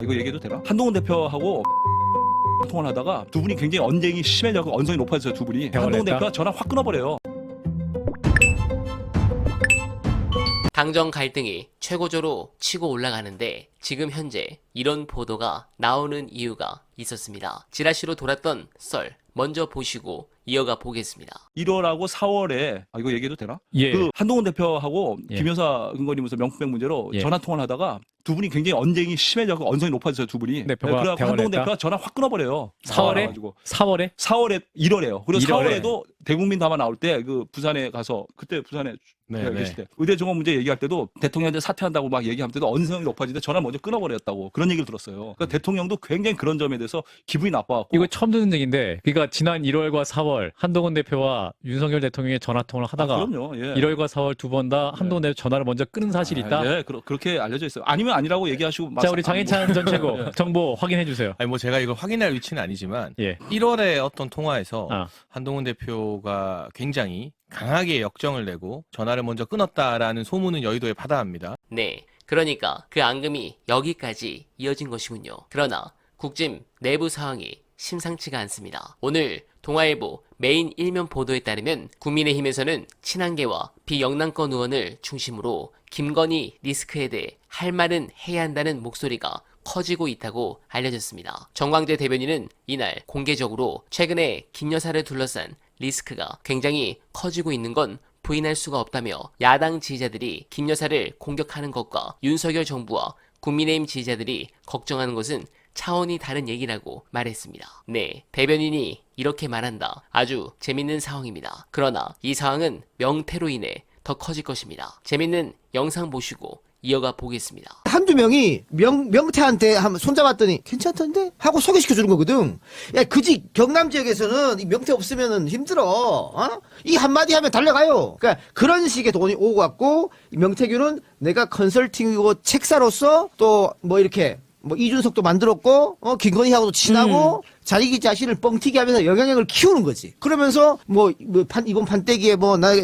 이거 얘기해도 되나? 한동훈 대표하고 통화를 하다가 두 분이 굉장히 언쟁이 심해져서 언성이 높아졌어요. 두 분이. 한동훈 대표가 전화 확 끊어버려요. 당정 갈등이 최고조로 치고 올라가는데 지금 현재 이런 보도가 나오는 이유가 있었습니다. 지라시로 돌았던 썰 먼저 보시고 이어가 보겠습니다. 1월하고 4월에 이거 얘기해도 되나? 예. 그 한동훈 대표하고 예. 김여사 근거리 무슨 명품백 문제로 예. 전화 통화를 하다가 두 분이 굉장히 언쟁이 심해져서 언성이 높아졌어요. 두 분이. 대표가 그래서 대화를 한동훈 했다? 대표가 전화 확 끊어버려요. 4월에? 4월에? 4월에 1월에요. 그리고 1월에. 4월에도 대국민 담화 나올 때 그 부산에 가서 그때 부산에 계실 때 의대 정원 문제 얘기할 때도 대통령한테 사퇴한다고 막 얘기할 때도 언성이 높아질 때 전화 먼저 끊어버렸다고 그런 얘기를 들었어요. 그러니까 대통령도 굉장히 그런 점에 대해서 기분이 나빠갖고 이거 처음 듣는 얘기인데, 그러니까 지난 1월과 4월 한동훈 대표와 윤석열 대통령이 전화 통화를 하다가 그럼요. 예. 1월과 4월 두 번 다 한동훈 대표 전화를 먼저 끊은 사실이 있다. 예, 그렇게 알려져 있어요. 아니면 아니라고 얘기하시고 자, 우리 장인찬 전 최고 정보 확인해 주세요. 아니 뭐 제가 이걸 확인할 위치는 아니지만 예. 1월에 어떤 통화에서 아. 한동훈 대표가 굉장히 강하게 역정을 내고 전화를 먼저 끊었다라는 소문은 여의도에 파다합니다. 네, 그러니까 그 앙금이 여기까지 이어진 것이군요. 그러나 국짐 내부 상황이 심상치가 않습니다. 오늘 동아일보 메인 1면 보도에 따르면 국민의힘에서는 친한계와 비영남권 의원을 중심으로 김건희 리스크에 대해 할 말은 해야 한다는 목소리가 커지고 있다고 알려졌습니다. 정광재 대변인은 이날 공개적으로 최근에 김 여사를 둘러싼 리스크가 굉장히 커지고 있는 건 부인할 수가 없다며 야당 지지자들이 김 여사를 공격하는 것과 윤석열 정부와 국민의힘 지지자들이 걱정하는 것은 차원이 다른 얘기라고 말했습니다. 네, 대변인이 이렇게 말한다. 아주 재밌는 상황입니다. 그러나 이 상황은 명태로 인해 더 커질 것입니다. 재밌는 영상 보시고 이어가 보겠습니다. 한두 명이 명태한테 한번 손잡았더니 괜찮던데? 하고 소개시켜 주는 거거든. 야, 그지 경남 지역에서는 이 명태 없으면은 힘들어. 어? 이 한마디 하면 달려가요. 그러니까 그런 식의 돈이 오고 갔고, 이 명태균은 내가 컨설팅이고 책사로서 또 뭐 이렇게 뭐 이준석도 만들었고, 김건희하고도 친하고, 자기 자신을 뻥튀기 하면서 영향력을 키우는 거지. 그러면서 이번 판때기에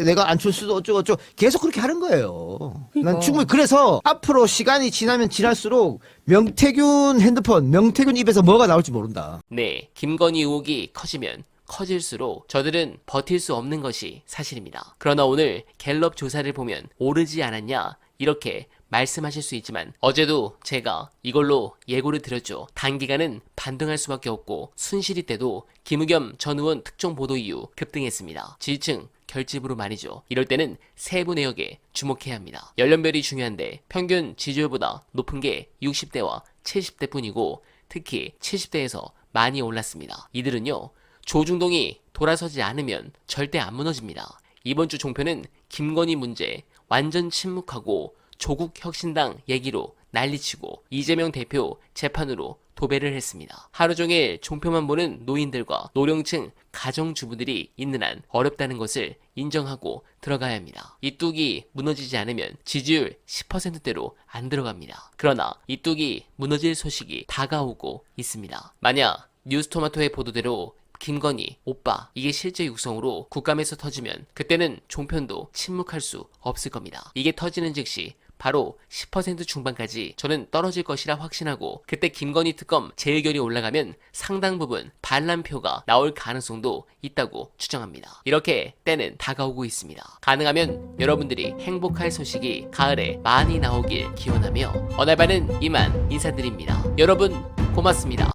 내가 안철수도 어쩌고저쩌고 계속 그렇게 하는 거예요. 난 충분히 그래서 앞으로 시간이 지나면 지날수록 명태균 핸드폰, 명태균 입에서 뭐가 나올지 모른다. 네, 김건희 의혹이 커지면 커질수록 저들은 버틸 수 없는 것이 사실입니다. 그러나 오늘 갤럽 조사를 보면 오르지 않았냐 이렇게 말씀하실 수 있지만 어제도 제가 이걸로 예고를 드렸죠. 단기간은 반등할 수밖에 없고 순실이 때도 김의겸 전 의원 특종 보도 이후 급등했습니다. 지지층 결집으로 말이죠. 이럴 때는 세부 내역에 주목해야 합니다. 연령별이 중요한데 평균 지지율보다 높은 게 60대와 70대 뿐이고 특히 70대에서 많이 올랐습니다. 이들은요, 조중동이 돌아서지 않으면 절대 안 무너집니다. 이번 주 종편은 김건희 문제 완전 침묵하고 조국 혁신당 얘기로 난리치고 이재명 대표 재판으로 도배를 했습니다. 하루 종일 종편만 보는 노인들과 노령층 가정주부들이 있는 한 어렵다는 것을 인정하고 들어가야 합니다. 이 뚝이 무너지지 않으면 지지율 10%대로 안 들어갑니다. 그러나 이 뚝이 무너질 소식이 다가오고 있습니다. 만약 뉴스토마토의 보도대로 김건희, 오빠, 이게 실제 육성으로 국감에서 터지면 그때는 종편도 침묵할 수 없을 겁니다. 이게 터지는 즉시 바로 10% 중반까지 저는 떨어질 것이라 확신하고 그때 김건희 특검 재의결이 올라가면 상당 부분 반란표가 나올 가능성도 있다고 추정합니다. 이렇게 때는 다가오고 있습니다. 가능하면 여러분들이 행복할 소식이 가을에 많이 나오길 기원하며 어날바는 이만 인사드립니다. 여러분 고맙습니다.